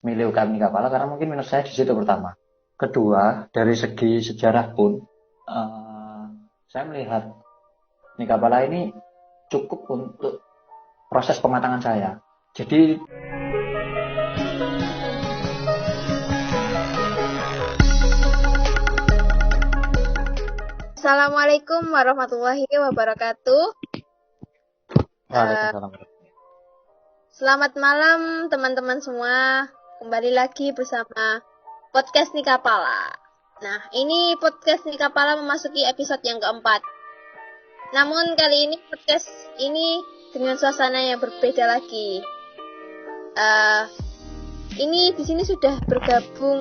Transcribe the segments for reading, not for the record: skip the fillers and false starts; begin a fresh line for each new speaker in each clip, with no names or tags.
milih UKM Nikapala karena mungkin menurut saya di situ pertama. Kedua, dari segi sejarah pun saya melihat Nikapala ini cukup untuk proses pematangan saya. Jadi
Assalamualaikum warahmatullahi wabarakatuh.
Waalaikumsalam.
Selamat malam teman-teman semua. Kembali lagi bersama podcast Nikapala. Nah, ini podcast Nikapala memasuki episode yang keempat. Namun kali ini podcast ini dengan suasana yang berbeda lagi. Ini di sini sudah bergabung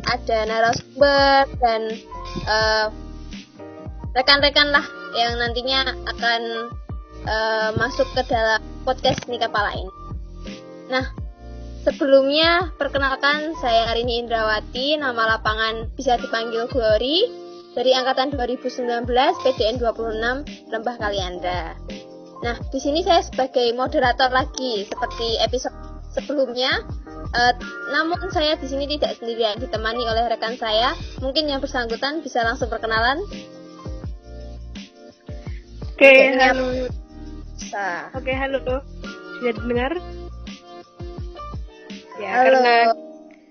ada narasumber dan rekan-rekan lah yang nantinya akan masuk ke dalam podcast Nikapala ini. Nah, sebelumnya perkenalkan saya Arini Indrawati, nama lapangan bisa dipanggil Glory, dari angkatan 2019 PDN 26 Lembah Kalianda. Nah, di sini saya sebagai moderator lagi seperti episode sebelumnya. Namun saya di sini tidak sendirian, ditemani oleh rekan saya. Mungkin yang bersangkutan bisa langsung perkenalan.
Halo. Halo. Sudah dengar? Ya,
Halo.
karena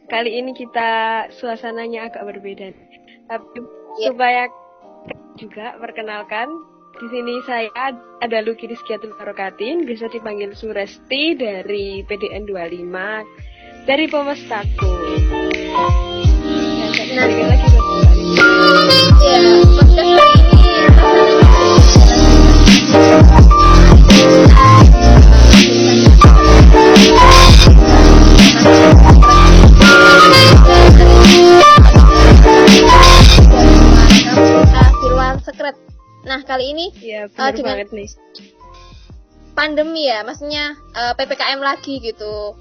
kali ini kita suasananya agak berbeda. Tapi supaya juga perkenalkan, di sini saya ada Luki Rizkiatul Barokatin, bisa dipanggil Suresti dari PDN 25 dari Pomestaku.
Nah,
balikan lagi buat
ya, podcast kali ini Secret. Nah, kali ini
ya, benar
dengan
banget nih.
pandemi ya, maksudnya PPKM lagi gitu.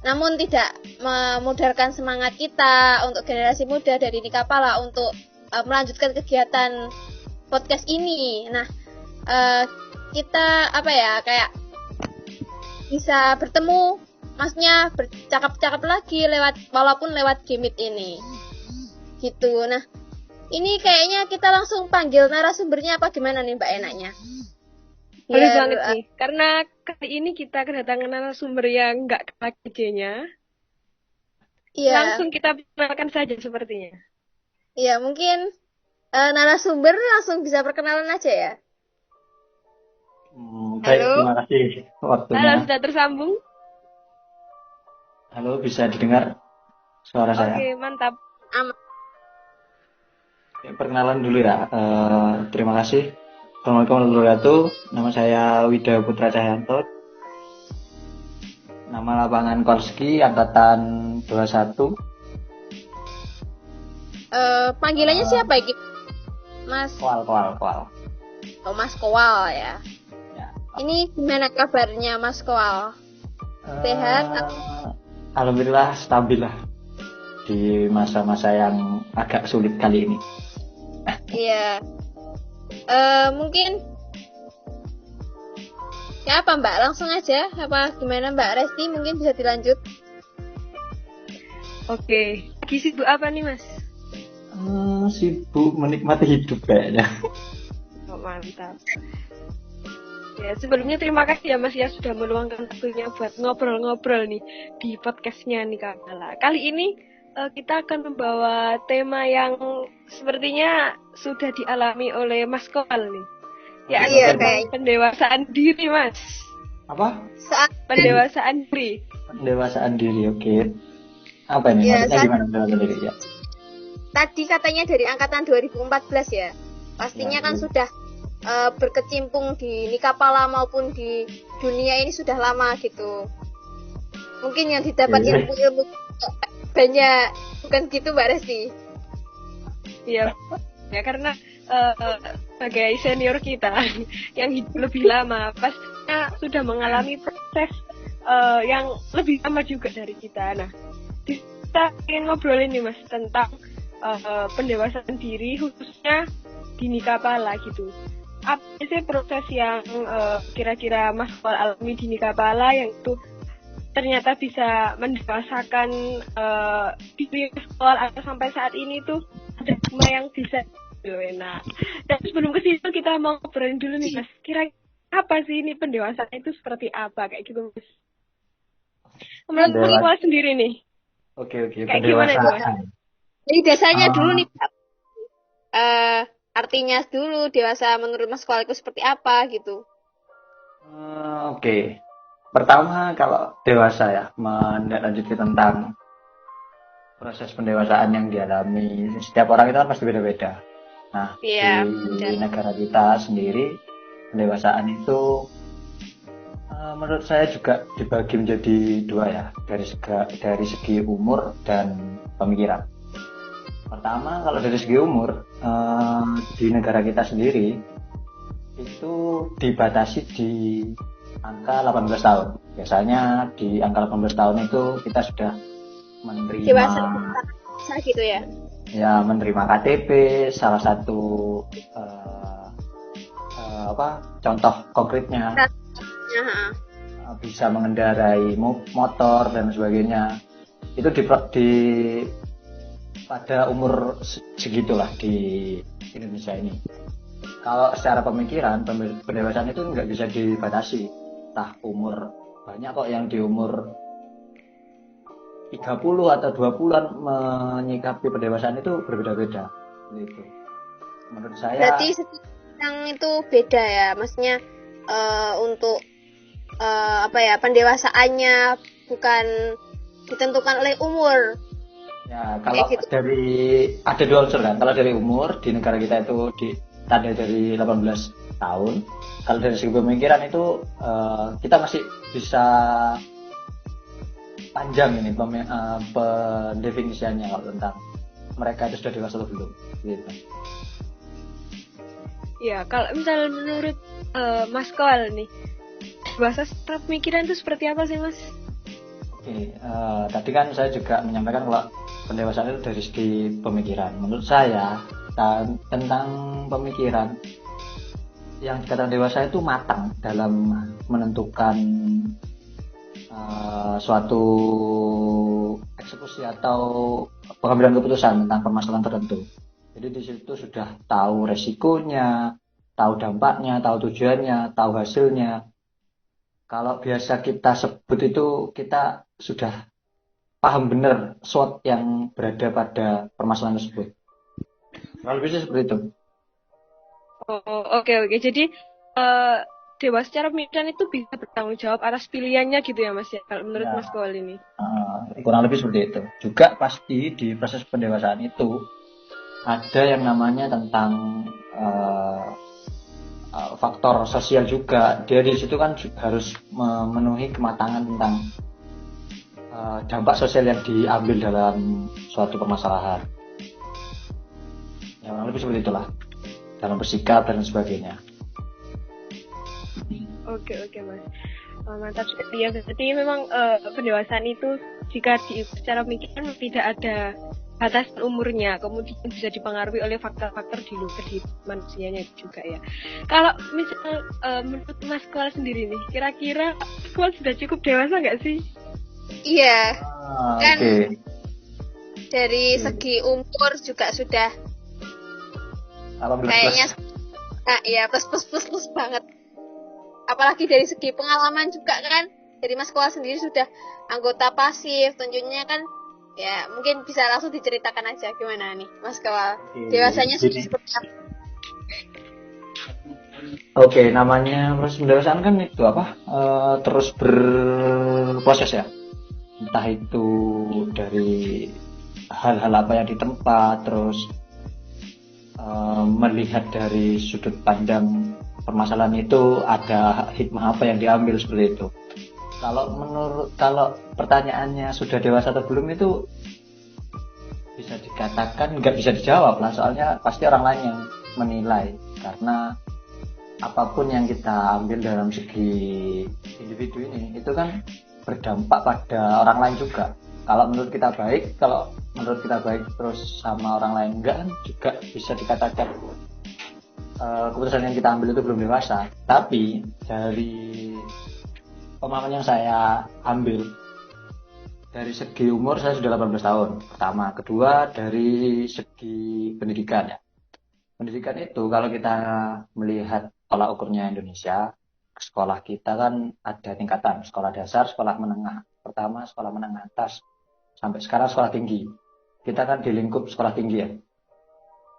Namun tidak memudarkan semangat kita untuk generasi muda dari Nikapala untuk melanjutkan kegiatan podcast ini. Nah, kita kayak bisa bertemu, maksudnya bercakap-cakap lagi walaupun lewat Gmeet ini. Gitu. Nah, ini kayaknya kita langsung panggil narasumbernya apa gimana nih Mbak enaknya?
Boleh banget nih, karena kali ini kita kedatangan narasumber yang nggak kalah kece-nya.
Iya.
Langsung kita perkenalkan saja sepertinya.
Iya, mungkin narasumber langsung bisa perkenalan aja ya.
Baik,
Halo.
terima kasih waktunya.
Halo, sudah tersambung?
Halo, bisa didengar suara saya?
Oke, mantap.
Aman.
Ya, perkenalan dulu ya. Terima kasih. Assalamualaikum warahmatullahi wabarakatuh. Nama saya Wida Putra Cahyanto. Nama lapangan Korski, angkatan 21.
Panggilannya siapa ya? Mas
Koal.
Oh, Mas Koal ya.
Ya.
Ini gimana kabarnya Mas Koal? Sehat?
Alhamdulillah stabil lah di masa-masa yang agak sulit kali ini.
Iya. Mungkin ya apa Mbak? Langsung aja. Apa gimana Mbak Resti? Mungkin bisa dilanjut.
Oke, lagi sibuk apa nih Mas?
Sibuk menikmati hidup kayaknya.
Oh, mantap. Ya, sebelumnya terima kasih ya Mas ya sudah meluangkan waktunya buat ngobrol-ngobrol nih di podcastnya Nikapala. Kali ini kita akan membawa tema yang sepertinya sudah dialami oleh Mas Koal nih. Ya,
Iya,
tentang pendewasaan diri Mas.
Apa?
Saat
Pendewasaan diri.
Pendewasaan diri, oke. Apa ini?
Ya,
Maksudnya gimana pendewasaan diri ya?
tadi katanya dari angkatan 2014 ya. Pastinya
Ya,
kan
iya.
sudah berkecimpung di Nikapala maupun di dunia ini sudah lama gitu. Mungkin yang didapat
Iya.
ilmu banyak, bukan gitu Mbak Resti?
Iya. Ya karena sebagai senior kita yang hidup lebih lama pastinya sudah mengalami proses yang lebih lama juga dari kita. Nah, kita ingin ngobrolin nih Mas tentang pendewasaan diri khususnya di Nikapala gitu. Apa sih proses yang kira-kira Mas Koal alami di Nikapala yang itu ternyata bisa mendewasakan diri sekolah atau sampai saat ini tuh ada semua yang bisa enak. Dan sebelum ke situ kita mau ngobrolin dulu nih Mas, kira apa sih ini pendewasaan itu seperti apa kayak gitu Mas? Menurut Mas sendiri nih.
Oke,
kayak gimana itu Mas?
Jadi dasarnya dulu nih Pak. Artinya dulu dewasa menurut Mas Kual itu seperti apa gitu.
Oke. Pertama kalau dewasa ya, menindaklanjuti tentang proses pendewasaan yang dialami setiap orang itu kan pasti beda-beda. Nah, di negara kita sendiri pendewasaan itu menurut saya juga dibagi menjadi dua ya, dari segi umur dan pemikiran. Pertama, kalau dari segi umur di negara kita sendiri itu dibatasi di angka 18 tahun. Biasanya di angka 18 tahun itu kita sudah menerima
dewasa gitu ya.
Ya, menerima KTP, salah satu contoh konkretnya. Bisa mengendarai motor dan sebagainya. Itu di pada umur segitulah di Indonesia ini. Kalau secara pemikiran, pendewasaan itu nggak bisa dibatasi. Entah umur, banyak kok yang di umur 30 atau 20-an menyikapi pendewasaan itu berbeda-beda. Gitu. Menurut saya.
Berarti yang itu beda ya, maksudnya untuk pendewasaannya bukan ditentukan oleh umur.
Ya, kalau gitu. Ada dua unsur kan. Kalau dari umur di negara kita itu tanda dari 18 tahun. Kalau dari segi pemikiran itu kita masih bisa panjang ini pendefinisiannya kalau tentang mereka itu sudah dewasa atau belum gitu.
Ya, kalau misalnya menurut Mas Koal nih, dewasa secara pemikiran itu seperti apa sih Mas?
Oke, tadi kan saya juga menyampaikan kalau pendewasaan itu dari segi pemikiran. Menurut saya tentang pemikiran yang dikatakan dewasa itu matang dalam menentukan suatu eksekusi atau pengambilan keputusan tentang permasalahan tertentu. Jadi di situ sudah tahu resikonya, tahu dampaknya, tahu tujuannya, tahu hasilnya. Kalau biasa kita sebut itu kita sudah paham benar SWOT yang berada pada permasalahan tersebut. Kalau bisa seperti itu.
Oke. Jadi dewasa secara pemikiran itu bisa bertanggung jawab atas pilihannya gitu ya Mas ya, kalau menurut Mas Koal ini.
Kurang lebih seperti itu. Juga pasti di proses pendewasaan itu ada yang namanya tentang faktor sosial juga. Dia di situ kan harus memenuhi kematangan tentang dampak sosial yang diambil dalam suatu permasalahan. Ya, kurang lebih seperti itulah. Dalam bersikap dan sebagainya.
Oke Mas, mantap sekali ya. Jadi memang pendewasaan itu jika secara pemikiran tidak ada batas umurnya, kemudian bisa dipengaruhi oleh faktor-faktor di luar di manusianya juga ya. Kalau misal menurut Mas Koal sendiri nih, kira-kira Koal sudah cukup dewasa nggak sih?
Iya, kan dari segi umur juga sudah kayaknya plus banget. Apalagi dari segi pengalaman juga kan, dari Mas Koal sendiri sudah anggota pasif, tentunya kan ya mungkin bisa langsung diceritakan aja gimana nih Mas Koal dewasanya sudah seperti apa?
Oke, namanya proses pendewasaan kan itu terus berproses ya, entah itu dari hal-hal apa yang ditempa, terus melihat dari sudut pandang permasalahan itu ada hikmah apa yang diambil seperti itu. Kalau pertanyaannya sudah dewasa atau belum itu bisa dikatakan nggak bisa dijawab lah, soalnya pasti orang lain yang menilai, karena apapun yang kita ambil dalam segi individu ini itu kan berdampak pada orang lain juga. Kalau menurut kita baik terus sama orang lain enggak kan juga bisa dikatakan keputusan yang kita ambil itu belum dewasa. Tapi dari pemahaman yang saya ambil dari segi umur saya sudah 18 tahun. Pertama, kedua dari segi pendidikan ya. Pendidikan itu kalau kita melihat tolak ukurnya Indonesia, sekolah kita kan ada tingkatan, sekolah dasar, sekolah menengah. Pertama sekolah menengah atas, sampai sekarang sekolah tinggi. Kita kan di lingkup sekolah tinggi ya.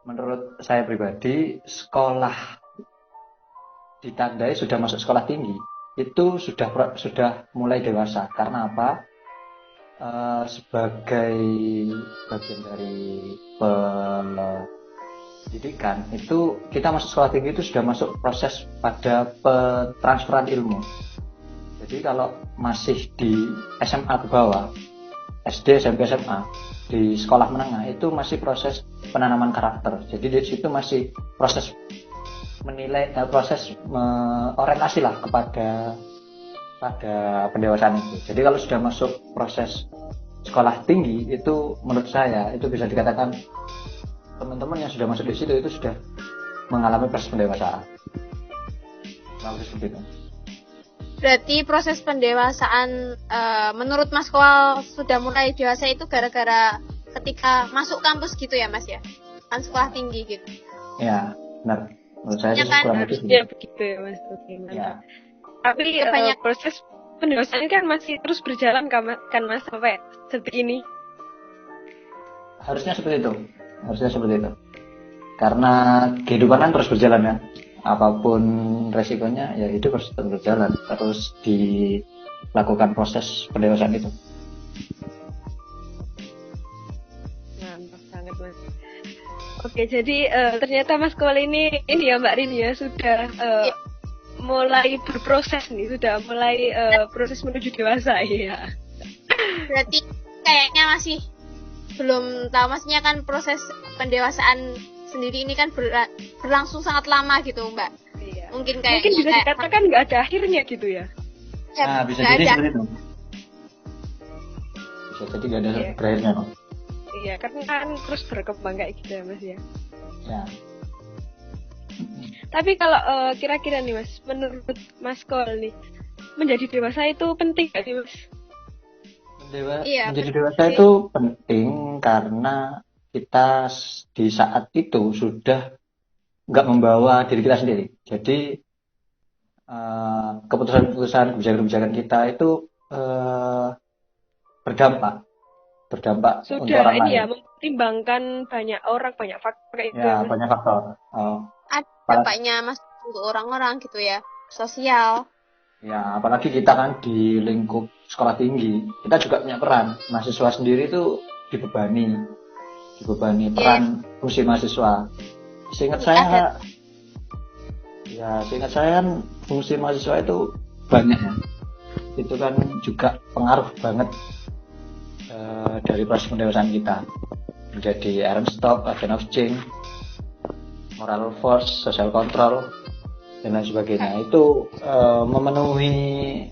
Menurut saya pribadi, sekolah ditandai sudah masuk sekolah tinggi, itu sudah mulai dewasa. Karena apa? Sebagai bagian dari pendidikan itu kita masuk sekolah tinggi itu sudah masuk proses pada transferan ilmu. Jadi kalau masih di SMA ke bawah, SD, SMP, SMA, di sekolah menengah itu masih proses penanaman karakter. Jadi di situ masih proses menilai, proses orientasi lah kepada pendewasaan itu. Jadi kalau sudah masuk proses sekolah tinggi itu menurut saya itu bisa dikatakan teman-teman yang sudah masuk di situ itu sudah mengalami proses pendewasaan. Bagus seperti itu.
Berarti proses pendewasaan menurut Mas Kowal sudah mulai dewasa itu gara-gara ketika masuk kampus gitu ya Mas ya? Kan sekolah tinggi gitu.
Ya, benar. Menurut saya
Ya kan?
kurang lebih
Ya begitu ya Mas. Oke, mantap.
ya.
Tapi proses pendewasaan kan masih terus berjalan kan Mas sampai detik ini.
Harusnya seperti itu. Karena kehidupan kan terus berjalan ya. Apapun resikonya ya hidup harus terus berjalan, terus dilakukan proses pendewasaan itu.
Mantap banget Mas. Oke, jadi ternyata Mas Kowal ini ya Mbak Rini ya sudah mulai berproses nih, sudah mulai proses menuju dewasa ya.
Berarti kayaknya masih belum tahu, maksudnya kan proses pendewasaan sendiri ini kan berlangsung sangat lama gitu Mbak.
Iya.
Mungkin
bisa dikatakan nggak ada akhirnya gitu ya.
Nah, bisa jadi seperti itu. Bisa jadi nggak ada berakhirnya.
Iya, karena kan terus berkembang kayak gitu ya Mas ya.
Ya.
Tapi kalau kira-kira nih Mas, menurut Mas Kowal nih, menjadi dewasa itu penting nggak sih Mas?
Menjadi dewasa itu penting karena kita di saat itu sudah nggak membawa diri kita sendiri. Jadi keputusan-keputusan, kebijakan-kebijakan kita itu berdampak
sudah
untuk orang
ini
lain.
ya, mempertimbangkan banyak orang, banyak faktor kayak gitu
Ya,
ya Mas.
banyak faktor.
ada dampaknya Mas untuk orang-orang gitu ya, sosial.
Ya, apalagi kita kan di lingkup sekolah tinggi, kita juga punya peran. Mahasiswa sendiri itu dibebani peran fungsi mahasiswa. Seingat saya kan fungsi mahasiswa itu banyak ya. Itu kan juga pengaruh banget dari proses pendewasaan kita. Menjadi Ehrenstock, agent of change, moral force, social control, dan lain sebagainya. Itu memenuhi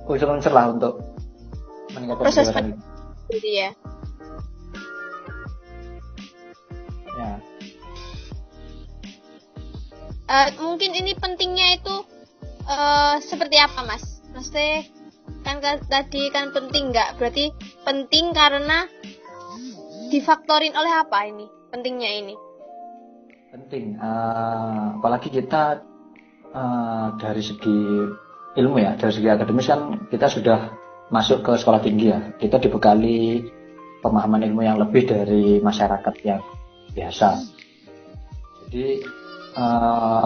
unsur-unsur lah untuk meningkatkan
Proses
pendewasaan itu.
Gitu ya.
Ya.
Mungkin ini pentingnya itu seperti apa Mas? Maksudnya kan tadi kan penting nggak? Berarti penting karena difaktorin oleh apa ini? Pentingnya ini?
Penting. Apalagi kita dari segi ilmu ya, dari segi akademis kan kita sudah masuk ke sekolah tinggi ya. Kita dibekali pemahaman ilmu yang lebih dari masyarakat yang biasa. Jadi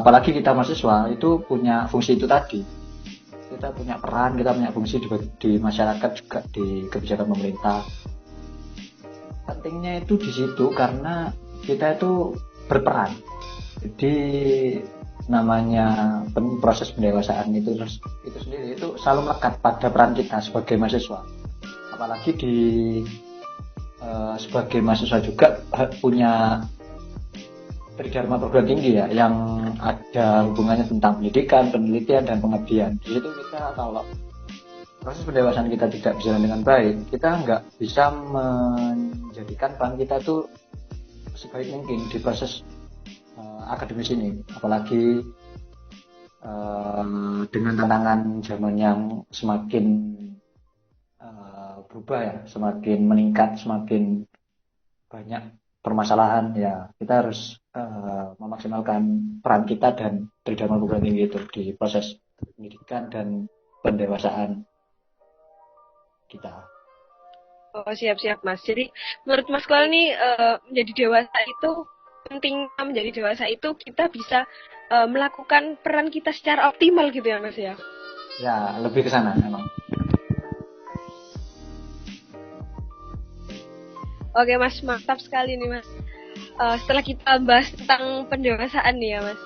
apalagi kita mahasiswa itu punya fungsi itu tadi. Kita punya peran, kita punya fungsi di masyarakat juga di kebijakan pemerintah. Pentingnya itu di situ karena kita itu berperan. Jadi namanya proses pendewasaan itu sendiri itu selalu melekat pada peran kita sebagai mahasiswa. Apalagi sebagai mahasiswa juga punya tridharma perguruan tinggi ya, yang ada hubungannya tentang pendidikan, penelitian, dan pengabdian. Di situ kita kalau proses pendewasaan kita tidak berjalan dengan baik, kita nggak bisa menjadikan peran kita itu sebaik mungkin di proses akademis ini. Apalagi dengan tantangan zaman yang semakin berubah ya, semakin meningkat, semakin banyak permasalahan ya, kita harus memaksimalkan peran kita dan tridharma perguruan tinggi itu di proses pendidikan dan pendewasaan kita.
Oh, siap-siap Mas. Jadi menurut Mas Koal nih menjadi dewasa itu penting, menjadi dewasa itu kita bisa melakukan peran kita secara optimal gitu ya Mas ya.
Ya, lebih ke sana memang.
Oke Mas, mantap sekali nih Mas. Setelah kita bahas tentang pendewasaan nih ya Mas.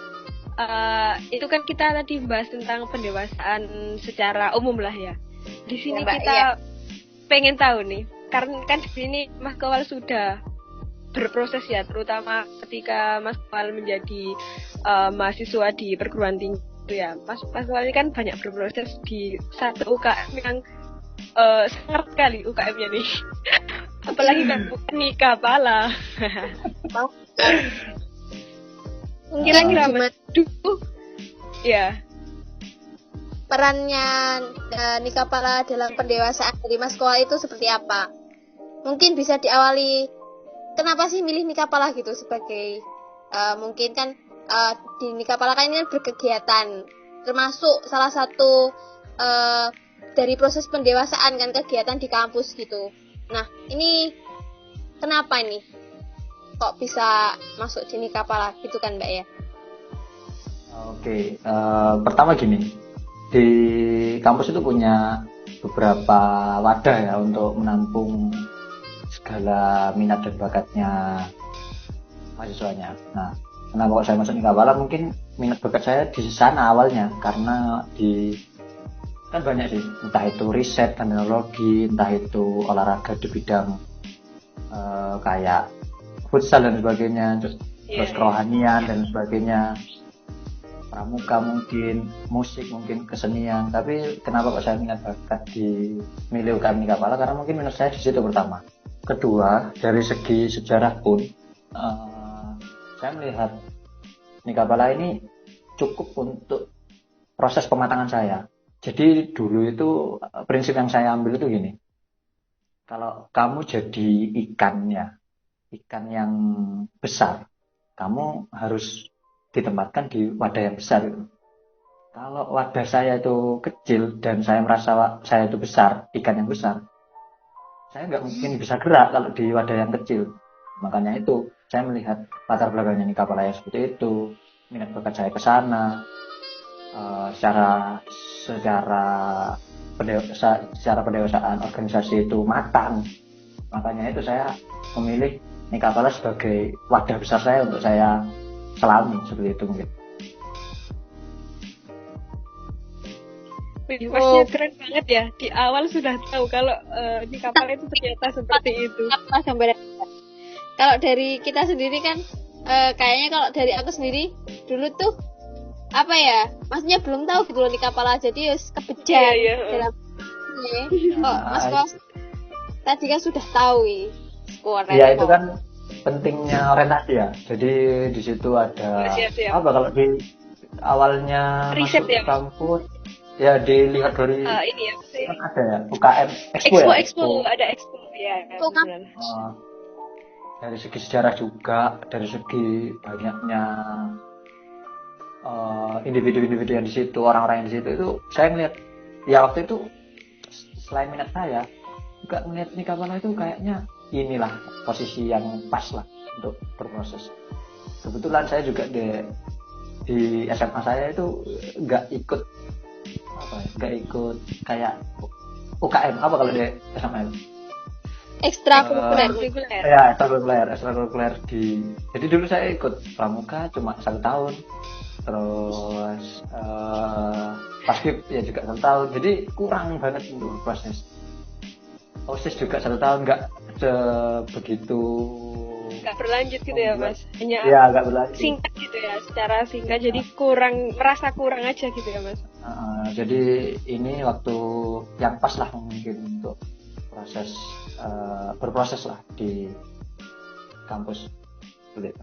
Itu kan kita tadi bahas tentang pendewasaan secara umum lah ya. Di sini
Ya, Mbak,
kita
ya.
pengen tahu nih, karena kan di sini Mas Kowal sudah berproses ya, terutama ketika Mas Kowal menjadi mahasiswa di perguruan tinggi itu ya. Mas Kowal ini kan banyak berproses di satu UKM yang sangat sekali UKM-nya nih. Apalagi kan bukan nikah pala. Kira-kira Mas, ya.
Perannya Nikapala dalam pendewasaan dari Mas Kowal itu seperti apa? Mungkin bisa diawali, kenapa sih milih Nikapala gitu sebagai mungkin kan di Nikapala kan ini kan berkegiatan, termasuk salah satu dari proses pendewasaan kan, kegiatan di kampus gitu. Nah, ini kenapa ini kok bisa masuk di Nikapala gitu kan Mbak ya?
Oke, pertama gini, di kampus itu punya beberapa wadah ya untuk menampung segala minat dan bakatnya mahasiswanya. Nah, kenapa kok saya masuk Nikapala? Mungkin minat bakat saya di sana awalnya, karena kan banyak sih, entah itu riset dan teknologi, entah itu olahraga di bidang kayak futsal dan sebagainya, terus kerohanian dan sebagainya, pramuka mungkin, musik mungkin, kesenian. Tapi kenapa kok saya minat bakat di milih UKM Nikapala? Karena mungkin minat saya di situ pertama. Kedua, dari segi sejarah pun saya melihat Nikapala ini cukup untuk proses pematangan saya. Jadi dulu itu prinsip yang saya ambil itu gini, kalau kamu jadi ikan ya, ikan yang besar, kamu harus ditempatkan di wadah yang besar gitu. Kalau wadah saya itu kecil dan saya merasa saya itu besar, ikan yang besar, saya nggak mungkin bisa gerak kalau di wadah yang kecil. Makanya itu saya melihat latar belakangnya Nikapala yang seperti itu, minat bakat saya ke sana, secara pendewasaan organisasi itu matang. Makanya itu saya memilih Nikapala sebagai wadah besar saya untuk saya selami, seperti itu mungkin.
Masnya keren banget ya, di awal sudah tahu kalau Nikapala itu ternyata seperti itu.
Kalau dari kita sendiri kan kayaknya kalau dari aku sendiri dulu tuh apa ya, maksudnya belum tahu gitu loh Nikapala, jadi kebejar dalam ini. Mas Kos tadi kan sudah tahu
ya itu kan pentingnya orientasi ya. Jadi di situ ada apa, kalau di awalnya
riset
masuk
ya,
kampus ya dilihat dari
ini ya,
kan ada ya UKM
Expo ada Expo ya.
Dari segi sejarah juga, dari segi banyaknya individu-individu yang di situ, orang-orang yang di situ, itu saya ngeliat ya waktu itu, selain minat saya juga ngeliat Nikapala itu kayaknya inilah posisi yang pas lah untuk berproses. Kebetulan saya juga di SMA saya itu nggak ikut kayak UKM apa kalau di SMA itu ekstrakurikuler jadi dulu saya ikut pramuka cuma 1 tahun, terus paskib ya juga 1 tahun, jadi kurang banget untuk proses. OSIS juga 1 tahun, nggak begitu,
nggak berlanjut gitu ya Mas, hanya
nggak berlanjut,
singkat gitu ya, secara singkat, jadi merasa kurang aja gitu ya Mas.
Jadi ini waktu yang pas lah mungkin untuk berproses lah di kampus begitu.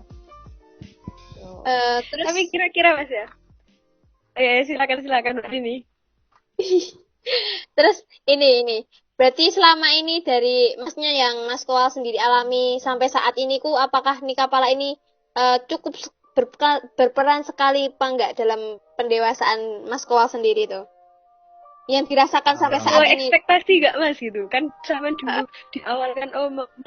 Terus, tapi kira-kira Mas ya, silakan Mbak ini.
Terus ini Berarti selama ini dari masnya yang Mas Kowal sendiri alami sampai saat ini apakah Nika Pala ini cukup berperan sekali apa enggak dalam pendewasaan Mas Kowal sendiri tuh? Yang dirasakan sampai saat
Sesuai
ini.
ekspektasi gak Mas gitu kan, sama dulu di awal kan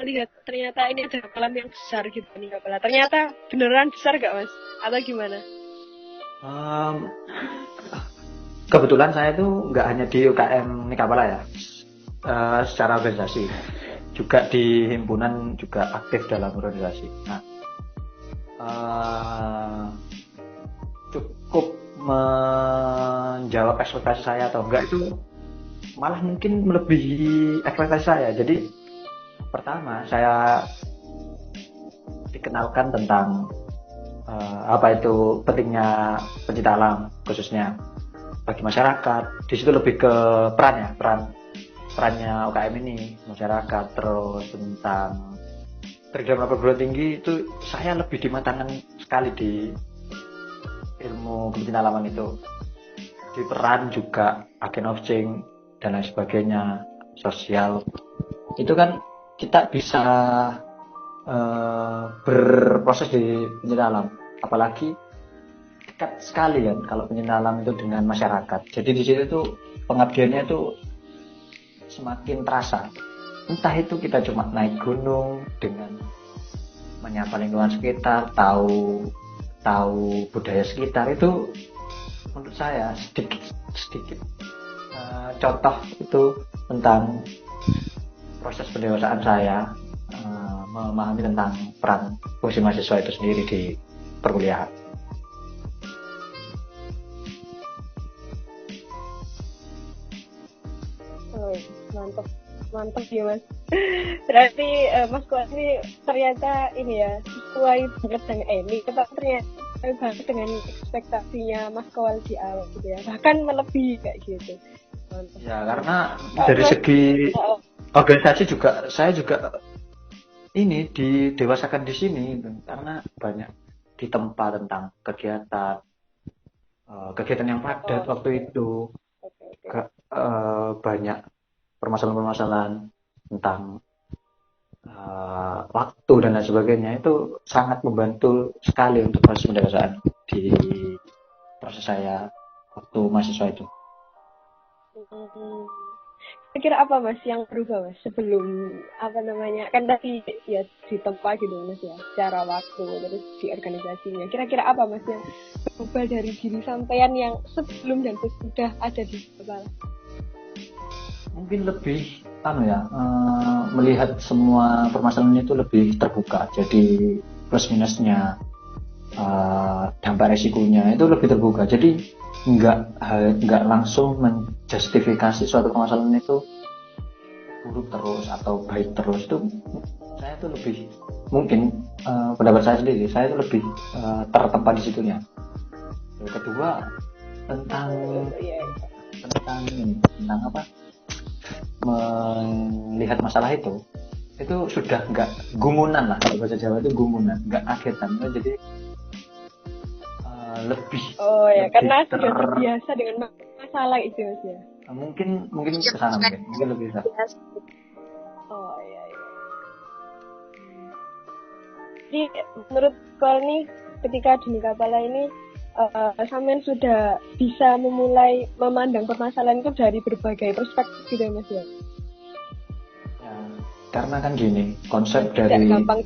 melihat ternyata ini ada kolam yang besar gitu nih Kapala, ternyata beneran besar gak Mas atau gimana?
Kebetulan saya tuh nggak hanya di UKM Nikapala ya, secara organisasi juga di himpunan juga aktif dalam organisasi. Nah, cukup menjawab ekspektasi saya atau enggak itu malah mungkin melebihi ekspektasi saya. Jadi pertama saya dikenalkan tentang apa itu pentingnya pencinta alam khususnya bagi masyarakat. Di situ lebih ke perannya UKM ini masyarakat. Terus tentang dalam perguruan tinggi itu saya lebih dimatangkan sekali di ilmu kepentingan alaman itu, di peran juga agen of change dan lain sebagainya, sosial itu kan kita bisa berproses di pencinta alam, apalagi dekat sekali kan kalau pencinta alam itu dengan masyarakat. Jadi di situ tuh pengabdiannya itu semakin terasa. Entah itu kita cuma naik gunung dengan menyapa lingkungan sekitar, tahu budaya sekitar, itu menurut saya sedikit contoh itu tentang proses pendewasaan saya, memahami tentang peran fungsi mahasiswa itu sendiri di perkuliahan.
Mantap ya Mas. Berarti Mas Kuat ini ternyata ini ya sesuai banget dengan ini, ternyata banget dengan ekspektasinya Mas Kowal di awal gitu ya, bahkan melebihi kayak gitu. Mantap.
Ya karena dari segi organisasi juga saya juga ini didewasakan di sini karena banyak ditempa tentang kegiatan yang padat waktu itu. Banyak permasalahan-permasalahan tentang waktu dan lain sebagainya, itu sangat membantu sekali untuk proses pendewasaan di proses saya waktu mahasiswa itu.
Kira-kira apa Mas yang berubah Mas sebelum kan tadi ya ditempa gitu Mas ya secara waktu, terus di organisasinya, kira-kira apa Mas yang berubah dari diri sampean yang sebelum dan sesudah ada di kepala?
Mungkin lebih melihat semua permasalahan itu lebih terbuka, jadi plus minusnya, dampak resikonya itu lebih terbuka. Jadi nggak langsung menjustifikasi suatu permasalahan itu buruk terus atau baik terus. Itu saya tuh lebih, mungkin pendapat saya sendiri, saya tuh lebih tertempa di situnya. Yang kedua tentang apa, melihat masalah itu sudah nggak gumunan lah, kalau bahasa Jawa itu gumunan, nggak agetan. Jadi lebih
karena sudah terbiasa dengan masalah itu Mas ya.
Mungkin kesana, mungkin lebih bisa.
Iya. Jadi menurut kau nih ketika di Nikapala ini sampean sudah bisa memulai memandang permasalahan itu dari berbagai perspektif gitu Mas ya.
Karena kan gini, konsep dari
gampang.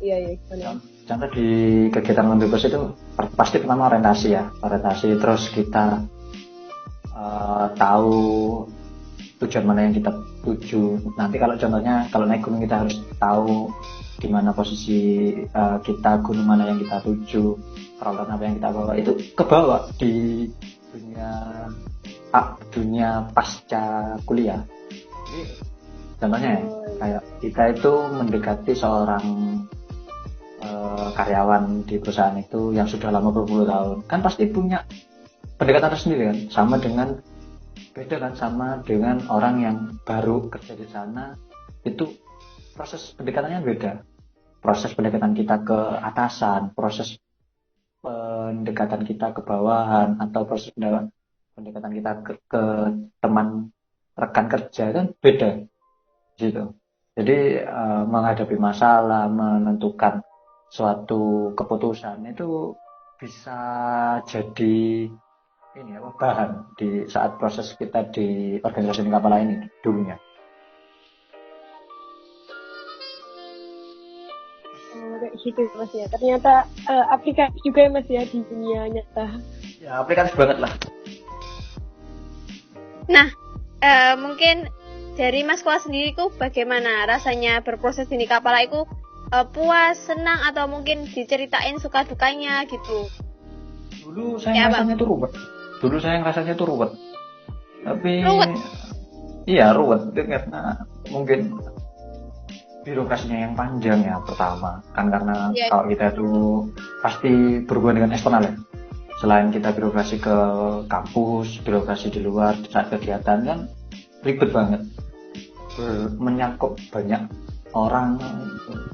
Iya gimana?
Contoh di kegiatan Membebas itu pasti pertama orientasi, terus kita tahu tujuan mana yang kita tuju. Nanti kalau contohnya kalau naik gunung kita harus tahu di mana posisi kita, gunung mana yang kita tuju, peralatan apa yang kita bawa, itu kebawa di dunia pasca kuliah. Jadi contohnya kayak kita itu mendekati seorang karyawan di perusahaan itu yang sudah lama berpuluh tahun, kan pasti punya pendekatan tersendiri kan, beda kan sama dengan orang yang baru kerja di sana. Itu proses pendekatannya beda, proses pendekatan kita ke atasan, proses pendekatan kita ke bawahan, atau proses pendekatan kita ke teman rekan kerja kan beda gitu. Jadi menghadapi masalah, menentukan suatu keputusan itu bisa jadi ini apa bahan di saat proses kita di organisasi Nikapala ini dulunya.
Kayak gitu Mas ya. Ternyata aplikatif juga ya Mas ya di dunia nyata.
Ya aplikatif banget lah.
Nah, mungkin dari Mas Kola sendiri ku bagaimana rasanya berproses di Nikapala itu puas, senang atau mungkin diceritain suka dukanya gitu?
Dulu saya ngerasanya tuh ruwet. Tapi
Ruwet.
iya ruwet itu karena mungkin birokrasinya yang panjang ya pertama kan karena kalau kita tuh pasti berhubungan dengan eksternal ya. Selain kita birokrasi ke kampus, birokrasi di luar saat kegiatan kan ribet banget. Menyangkut banyak orang,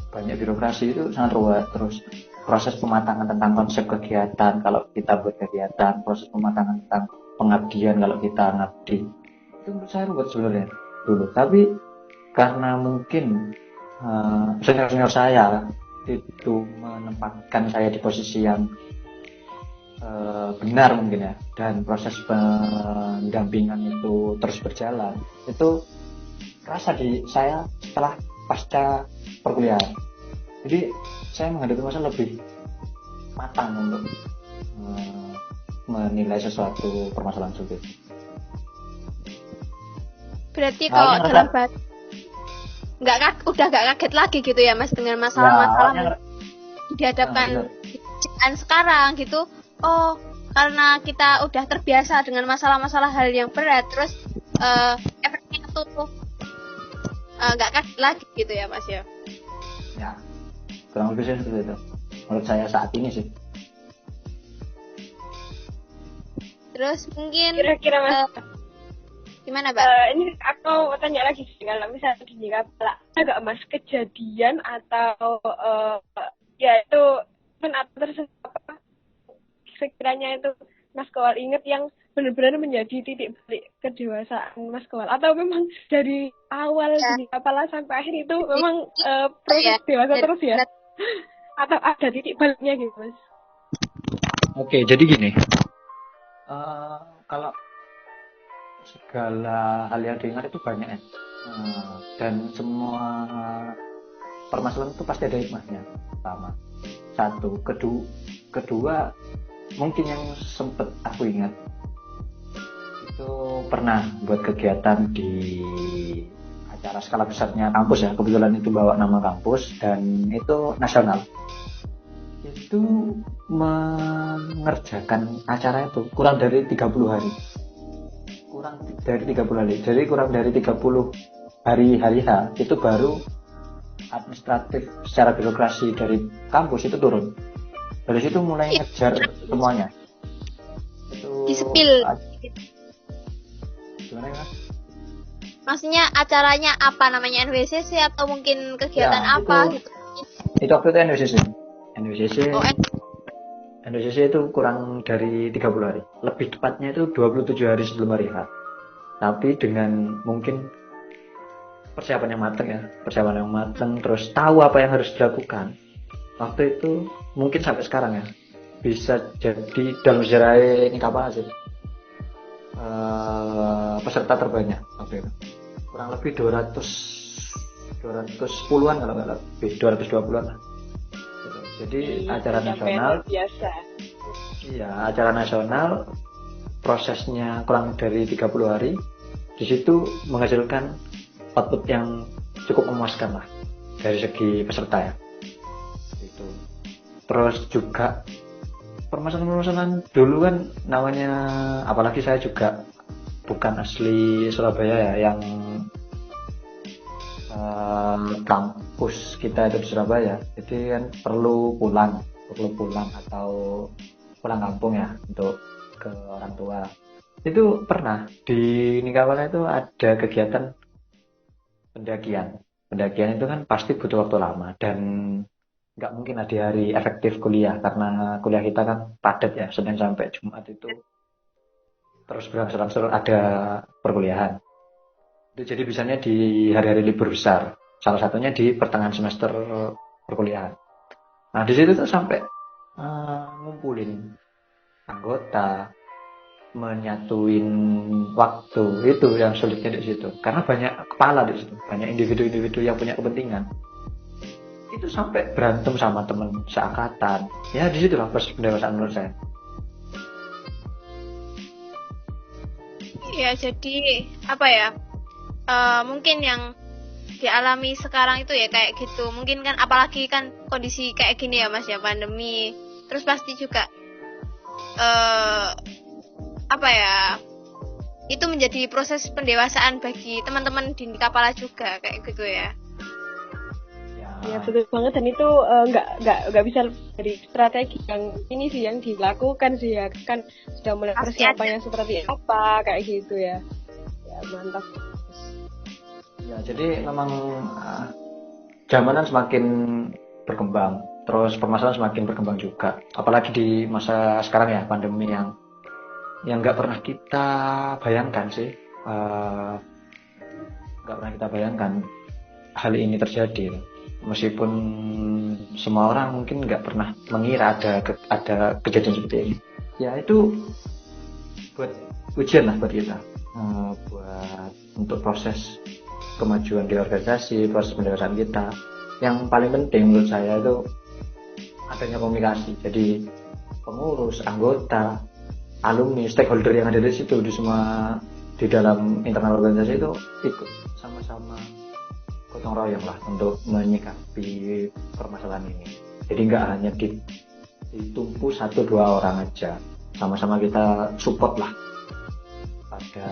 banyak birokrasi itu sangat ruwet. Terus proses pematangan tentang konsep kegiatan kalau kita buat kegiatan, proses pematangan tentang pengabdian kalau kita ngabdi itu menurut saya ruwet sebenarnya dulu. Tapi karena mungkin senior saya itu menempatkan saya di posisi yang benar mungkin ya, dan proses pendampingan itu terus berjalan, itu rasa di saya setelah pasca perkuliahan. Jadi saya menghadapi masalah lebih matang untuk menilai sesuatu permasalahan sulit.
Berarti kalau dalam udah gak kaget lagi gitu ya Mas dengan masalah-masalah dihadapkan sekarang gitu. Oh, karena kita udah terbiasa dengan masalah-masalah hal yang berat, terus efeknya tuh gak kaget lagi gitu ya Mas ya.
Ya, kurang lebih sih seperti itu. Menurut saya saat ini sih.
Terus mungkin
Kira-kira Mas,
gimana Mbak?
Ini aku mau tanya lagi sih, kalau misalnya di Nikapala ada nggak Mas kejadian atau ya itu atau apa sekiranya itu Mas Kowal inget yang benar-benar menjadi titik balik kedewasaan Mas Kowal, atau memang dari awal di Nikapala sampai akhir itu memang proses dewasa terus ya? Atau ada titik baliknya gitu Mas?
Oke, jadi gini, kalau segala hal yang diingat itu banyak ya, dan semua permasalahan itu pasti ada hikmahnya. Pertama, satu, kedua mungkin yang sempet aku ingat itu pernah buat kegiatan di acara skala besarnya kampus ya, kebetulan itu bawa nama kampus dan itu nasional. Itu mengerjakan acara itu kurang dari 30 hari. Jadi kurang dari 30 hari H itu baru administratif secara birokrasi dari kampus itu turun. Dari situ mulai ngejar semuanya. Itu
Di-spill.
Gimana ya?
Maksudnya acaranya apa namanya, NWCC atau mungkin kegiatan
Ya,
apa gitu?
Itu waktu itu NWCC itu kurang dari 30 hari. Lebih tepatnya itu 27 hari sebelum hari H. Tapi dengan mungkin persiapan yang matang, terus tahu apa yang harus dilakukan. Waktu itu mungkin sampai sekarang ya bisa jadi dalam sejarah Nikapala sih peserta terbanyak waktu itu. Kurang lebih 210-an kalau nggak lebih, 220-an lah. Jadi acara nasional
biasa.
Iya, acara nasional prosesnya kurang dari 30 hari. Di situ menghasilkan output yang cukup memuaskan lah dari segi peserta ya. Itu. Terus juga permasalahan dulu kan namanya, apalagi saya juga bukan asli Surabaya ya, yang kampus kita itu di Surabaya, jadi kan perlu pulang atau pulang kampung ya untuk ke orang tua. Itu pernah di Nikapala itu ada kegiatan pendakian itu kan pasti butuh waktu lama dan nggak mungkin ada hari efektif kuliah karena kuliah kita kan padat ya, Senin sampai Jumat itu terus berangsur-angsur ada perkuliahan. Itu jadi bisanya di hari-hari libur besar. Salah satunya di pertengahan semester perkuliahan. Nah, di situ tuh sampai ngumpulin anggota, menyatuin waktu, itu yang sulitnya di situ. Karena banyak kepala di situ, banyak individu-individu yang punya kepentingan. Itu sampai berantem sama temen seangkatan. Ya di situlah proses pendewasaan menurut saya.
Ya, jadi apa ya? Mungkin yang dialami sekarang itu ya kayak gitu. Mungkin kan apalagi kan kondisi kayak gini ya Mas ya, pandemi. Terus pasti juga apa ya? Itu menjadi proses pendewasaan bagi teman-teman di Nikapala juga kayak gitu ya.
Ya betul banget, dan itu nggak bisa dari strategi yang ini sih yang dilakukan sih ya, kan sudah mulai persiapannya seperti apa kayak gitu ya. Ya mantap.
Ya jadi memang zamanan semakin berkembang, terus permasalahan semakin berkembang juga. Apalagi di masa sekarang ya, pandemi yang nggak pernah kita bayangkan sih, nggak pernah kita bayangkan hal ini terjadi. Meskipun semua orang mungkin nggak pernah mengira ada kejadian seperti ini. Ya itu buat ujian lah buat kita, buat untuk proses kemajuan di organisasi, proses pendewasaan kita. Yang paling penting menurut saya itu adanya komunikasi. Jadi pengurus, anggota, alumni, stakeholder yang ada di situ, di dalam internal organisasi itu ikut sama-sama gotong royong lah untuk menyikapi permasalahan ini. Jadi nggak hanya ditumpu 1-2 orang aja, sama-sama kita support lah pada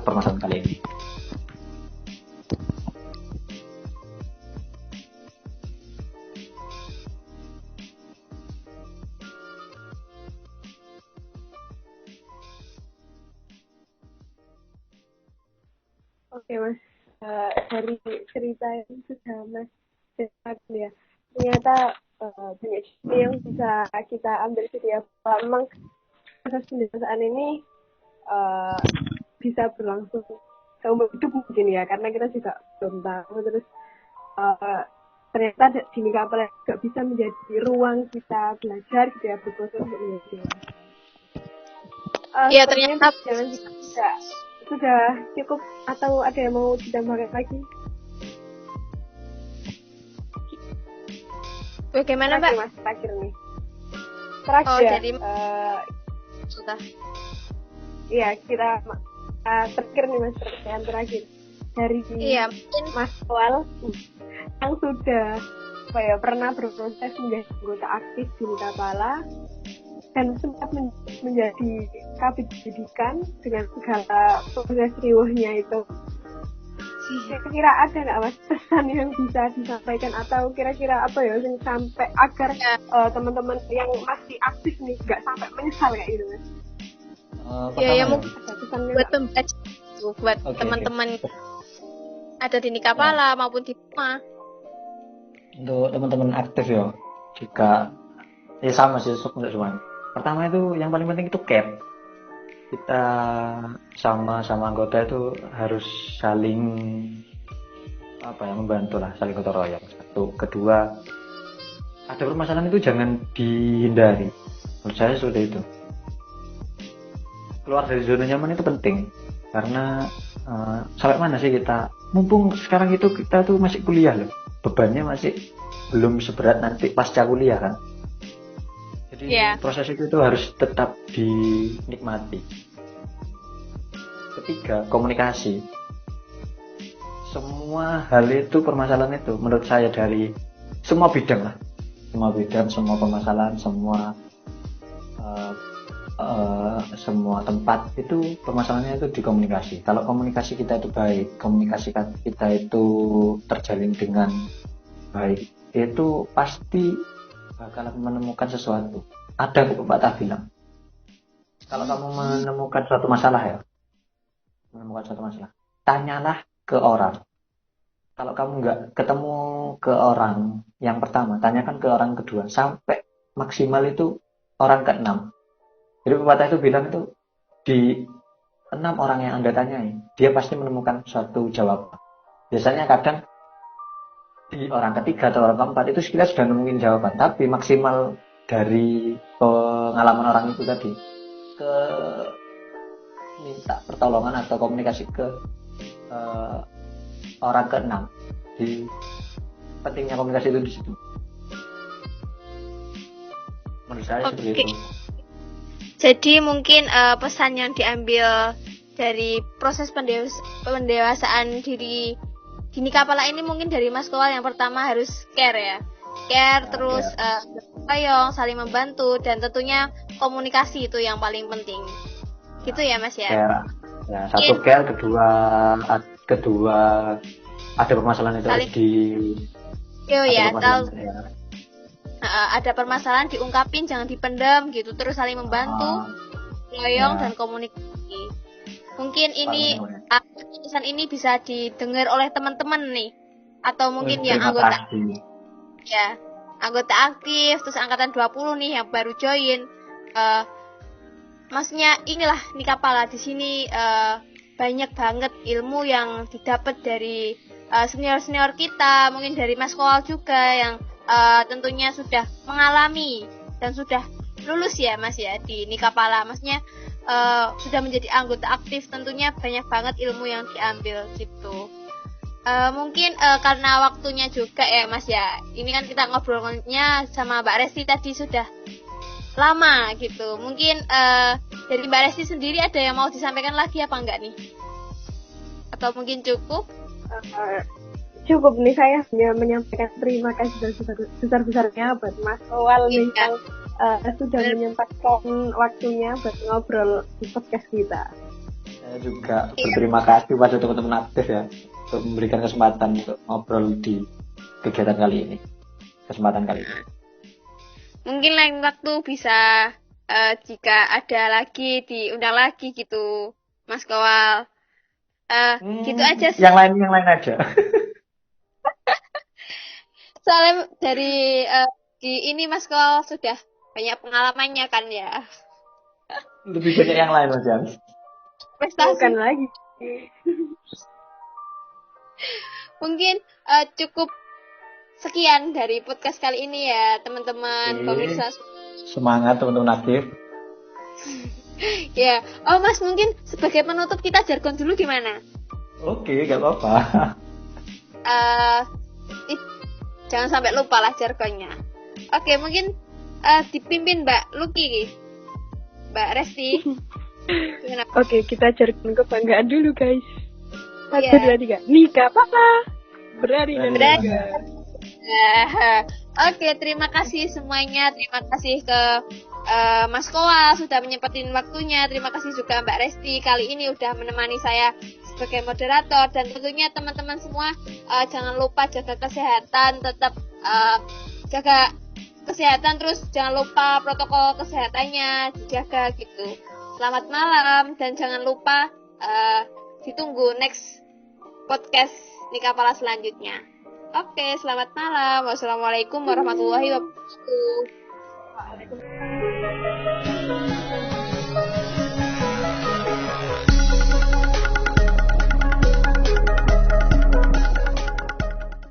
permasalahan kali ini.
Oke Mas, dari cerita yang sudah Mas ceritakan ya, ternyata banyak yang bisa kita ambil sih ya, bahwa memang proses pendewasaan ini bisa berlangsung seumur hidup mungkin ya, karena kita juga belum tahu. Terus ternyata di Nikapala juga bisa menjadi ruang kita belajar gitu ya, berproses untuk menjadi
ya ternyata
jangan tidak sudah cukup atau ada yang mau ditambahkan lagi?
Bagaimana Mbak?
Mas, terakhir nih. Terakhir.
Oh, jadi sudah.
Iya, kita terakhir nih Mas, pertanyaan terakhir dari
mungkin
Mas Wal yang sudah pernah berproses menjadi anggota aktif di Nikapala dan sempat menjadi kabid pendidikan dengan segala proses riuhnya itu. Kira-kira ada nggak Mas pesan yang bisa disampaikan, atau kira-kira apa ya yang sampai agar teman-teman yang masih aktif nih nggak sampai menyesal kayak gitu Mas?
Ya mungkin buat pembaca, buat teman-teman ada di Nikapala maupun di rumah.
Untuk teman-teman aktif ya, jika ya sama sih untuk semuanya. Pertama itu yang paling penting itu care. Kita sama anggota itu harus saling membantu lah, saling gotong royong. Satu, kedua, ada permasalahan itu jangan dihindari. Menurut saya seperti itu. Keluar dari zona nyaman itu penting, karena sampai mana sih kita? Mumpung sekarang itu kita tuh masih kuliah loh, bebannya masih belum seberat nanti pasca kuliah kan. Jadi proses itu harus tetap dinikmati. Ketiga, komunikasi. Semua hal itu, permasalahan itu menurut saya dari semua bidang lah, semua permasalahan, semua tempat itu permasalahannya itu di komunikasi. Kalau komunikasi kita itu baik, komunikasi kita itu terjalin dengan baik, itu pasti bakalan menemukan sesuatu. Ada pepatah bilang, kalau kamu menemukan suatu masalah tanyalah ke orang. Kalau kamu nggak ketemu ke orang yang pertama, tanyakan ke orang kedua, sampai maksimal itu orang ke-6. Jadi pepatah itu bilang itu 6 orang yang Anda tanyai, dia pasti menemukan suatu jawaban. Biasanya kadang di orang ketiga atau orang keempat itu kita sudah nemuin jawaban, tapi maksimal dari pengalaman orang itu tadi ke minta pertolongan atau komunikasi ke orang keenam. Di pentingnya komunikasi itu di situ. Menurut saya seperti itu.
Jadi mungkin pesan yang diambil dari proses pendewasaan diri di Nikah Pala ini mungkin dari Mas Kowal yang pertama harus care ya. Care, terus bertayong, saling membantu, dan tentunya komunikasi itu yang paling penting. Gitu ya Mas ya?
Care. Ya, satu care, kedua ada permasalahan itu harus
ada permasalahan diungkapin, jangan dipendam gitu, terus saling membantu, bertayong dan komunikasi. Mungkin ini pesan ini bisa didengar oleh teman-teman nih, atau mungkin yang anggota aktif, terus angkatan 20 nih yang baru join. Maksudnya inilah Nikah Pala di sini banyak banget ilmu yang didapat dari senior-senior kita, mungkin dari Mas Kowal juga yang tentunya sudah mengalami dan sudah lulus ya Mas ya di Nikah Pala. Maksudnya sudah menjadi anggota aktif, tentunya banyak banget ilmu yang diambil gitu. Mungkin karena waktunya juga ya Mas ya. Ini kan kita ngobrolnya sama Mbak Resti tadi sudah lama gitu. Mungkin dari Mbak Resti sendiri ada yang mau disampaikan lagi apa enggak nih? Atau mungkin cukup?
Cukup nih, saya hanya menyampaikan terima kasih besar-besarnya buat Mas Kowal nih yang sudah menyempatkan waktunya buat ngobrol di podcast kita.
Saya juga berterima kasih pada teman-teman aktif ya untuk memberikan kesempatan untuk ngobrol di kegiatan kali ini.
Mungkin lain waktu bisa jika ada lagi diundang lagi gitu Mas Kowal. Gitu aja sih.
Yang lain aja.
Soalnya dari di ini Mas Kowal sudah banyak pengalamannya kan ya.
Lebih banyak yang lain Mas Jan.
Bukan lagi.
Mungkin cukup sekian dari podcast kali ini ya teman-teman pemirsa.
Semangat teman-teman aktif.
Ya, oh Mas mungkin sebagai penutup kita jargon dulu gimana?
Oke, gak apa-apa.
Jangan sampai lupa lah jargonnya. Oke, mungkin dipimpin Mbak Lucky, Mbak Resti.
Oke, kita jargon kebanggaan dulu guys. 1, 2, 3. Nikah Pala berani dan bangga.
Oke, terima kasih semuanya. Terima kasih ke Mas Kowal sudah menyempetin waktunya. Terima kasih juga Mbak Resti kali ini udah menemani saya sebagai moderator. Dan tentunya teman-teman semua jangan lupa jaga kesehatan, tetap jaga kesehatan, terus jangan lupa protokol kesehatannya dijaga gitu. Selamat malam dan jangan lupa ditunggu next podcast Nikah Pala selanjutnya. Oke, selamat malam. Wassalamualaikum warahmatullahi wabarakatuh.
Waalaikumsalam.